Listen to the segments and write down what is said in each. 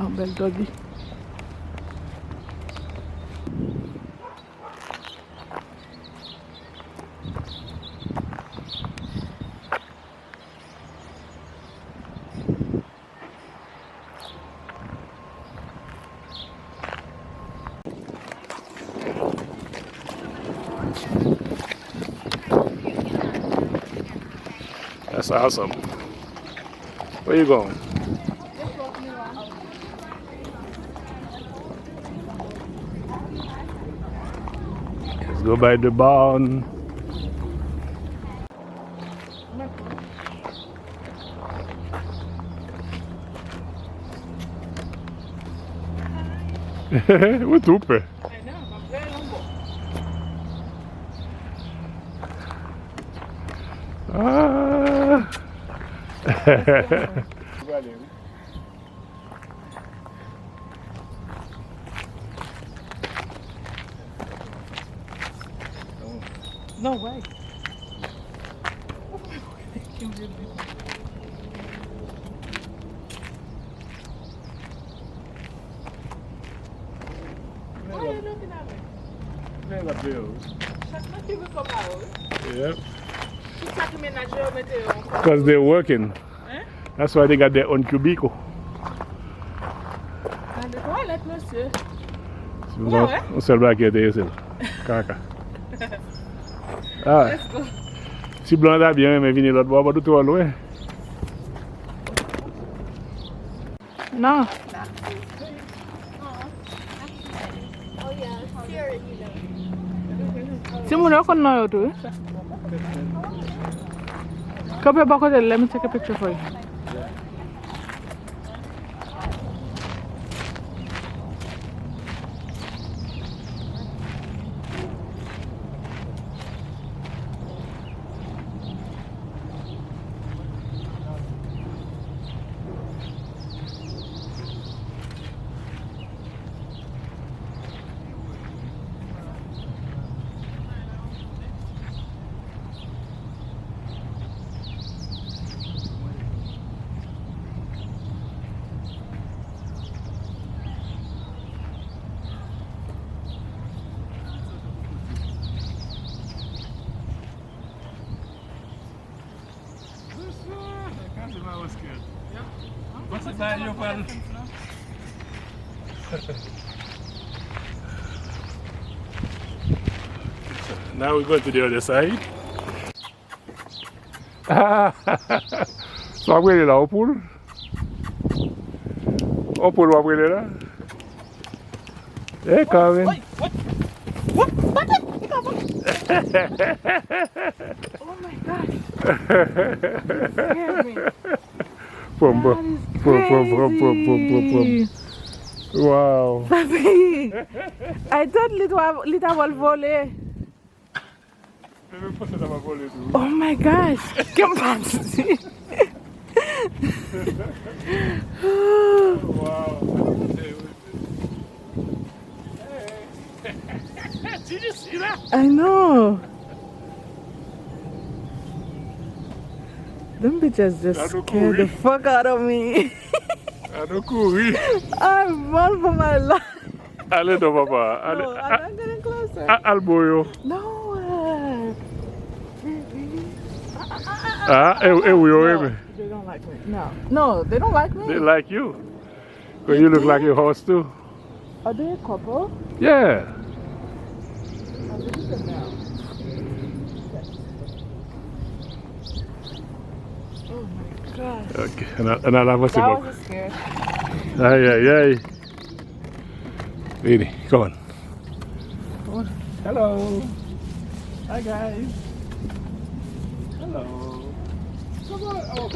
Oh, bel doggy. That's awesome. Where you going? Let's go by the barn. What tupe? I know, I'm very humble. Ah. No way. Why are you looking at me? Never bills. Yep. Because they're working. Eh? That's why they got their own cubicle. And the toilet, monsieur. On se le va quitter ici. Caca. Ah. Let's go. Si blanc là bien, mais venez l'autre bord, pas tout loin. No. Si mo ko no to. Come back, let me take a picture for you. Now we're going to the other side. So I'm going to the pool. Pool, what will you Hey, Calvin. What? Oh my God. Scared me. Pum, That is crazy. Wow. Papi, I thought little will volley. Oh my gosh. Come on. Wow. Did you see that? I know. Them bitches just scared the fuck out of me. I don't cool. I run for my life. Allez, no, papa. No, I'm not getting closer. I'll boy. No. No. They don't like me. No, they don't like me. They like you. Because you look like your horse too. Are they a couple? Yeah. I'll look at them now. Oh my gosh. Okay. And I'll have a That was scared. Ay. Lady, come on. Hello. Hi, guys. Hello. Come on. Oh,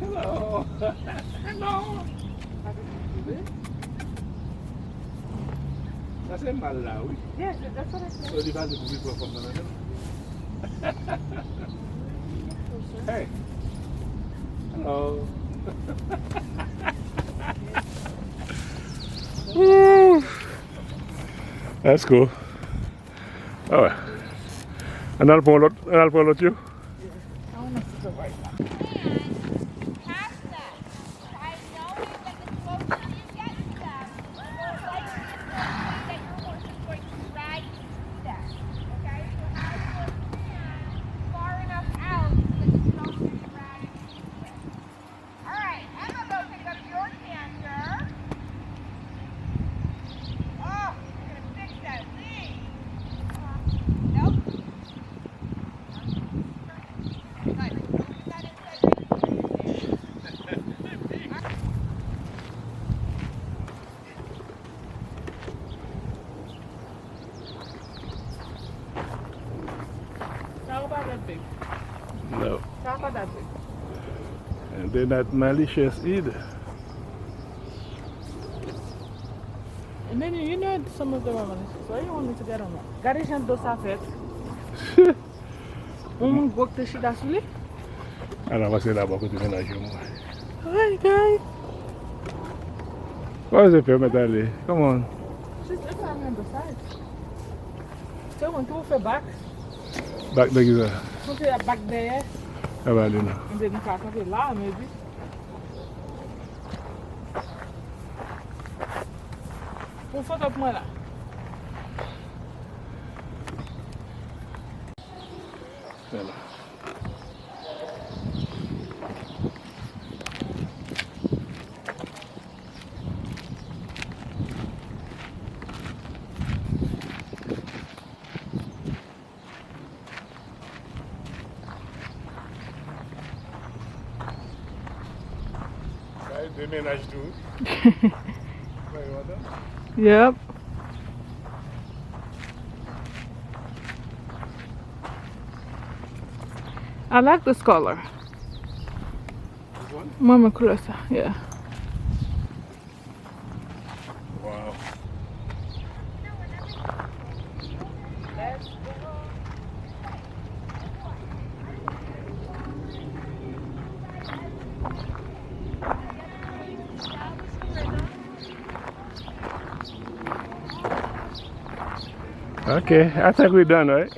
hello. Hello. That's in Malawi. Yes, that's what I said. So, you've had the movie from Malawi? Hey. Hello. That's cool. Oh, and I'll follow you. I want to sit right now. big. No. They're not that big. And they're not malicious either. And then you know some of them are malicious. So you want me to get on that? Gary gente dos Avek. Gok te chita sou li? Alors, on va essayer d'abord côté ménager. Hi guys. What is it, Permetale? Come on. She's looking at me on the side. So when tu fais back, Back there, is tu fais back there, a value. and then you can fais là, maybe. Pour photo pour moi là. Voilà. Déménage tout. Yep. I like this color. This one? Mama closer, yeah. Wow. Okay, I think we're done, right?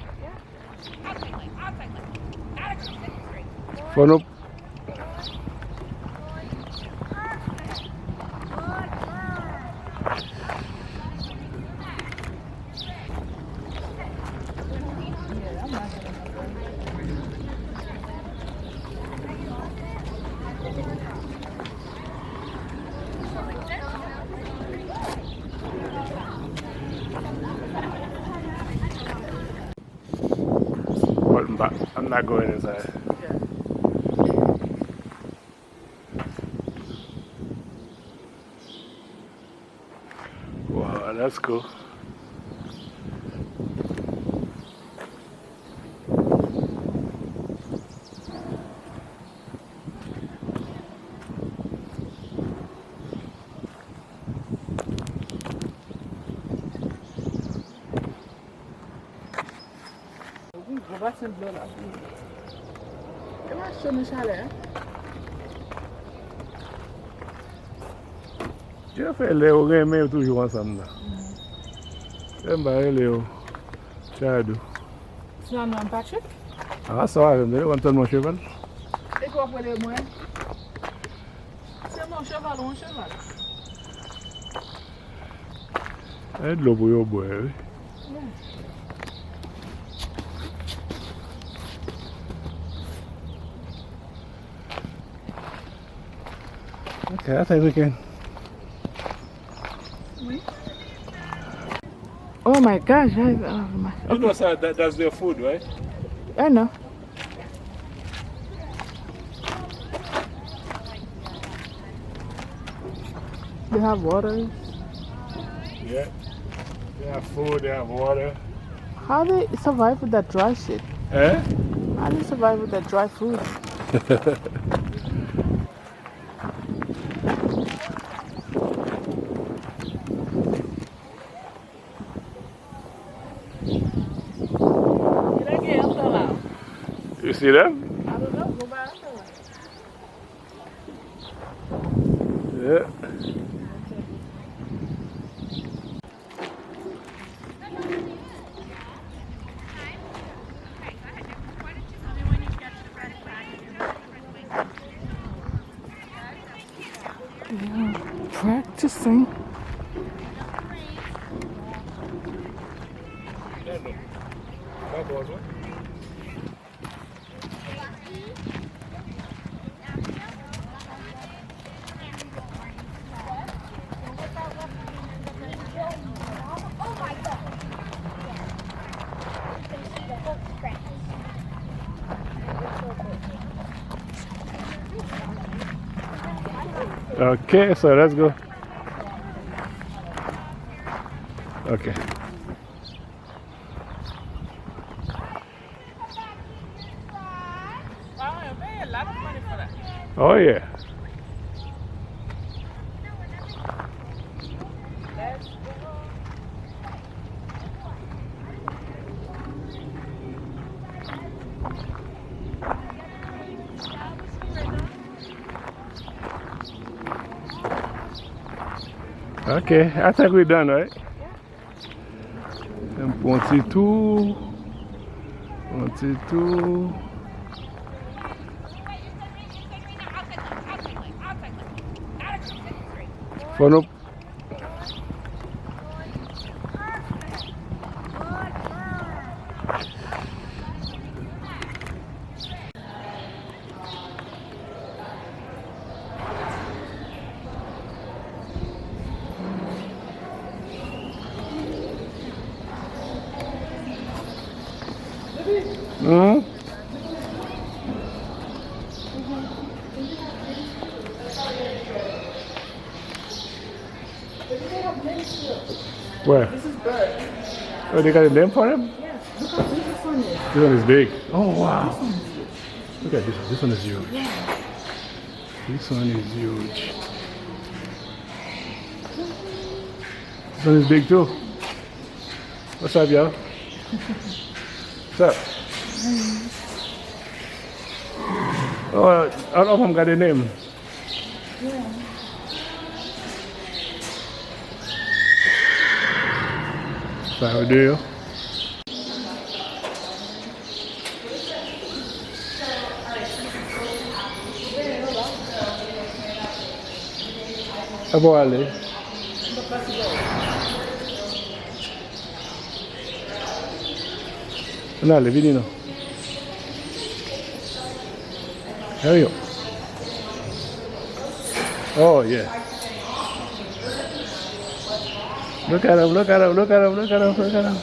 For no. But I'm not going inside. Yeah. Wow, that's cool. On va se bleu là. Comment je me chalet? Je fais les oreilles, mais toujours ensemble. J'aime bien les Chadou. Tu en as un Patrick? Ah, ça va, j'aime bien. On mon cheval. Et quoi pour les moyens? C'est mon cheval ou un cheval? Et de l'eau pour boire, oui. Okay, I think we can. Oh my gosh. You know, sir, that's their food, right? I know. They have water. Yeah. They have food, they have water. How they survive with that dry shit? Eh? How do you survive with that dry food? You see them? I don't know. Go by Yeah. Practicing. Okay, so let's go. Okay. Oh, yeah. Okay, I think we're done, right? Yeah. And 22. For no. Hmm? Where? This is bird. Oh, they got a name for him? Yes. Look how big this one is. This one is big. Oh, wow. This one is huge. Look at this one. This one is huge. Yeah. This one is huge. This one is big too. What's up, y'all? What's up? Oh, all of them got a name. Yeah. So how do you? Abo ali. Nale, vinino. Here you go. Oh, yeah. Look at him, look at him, look at him, look at him, look at him.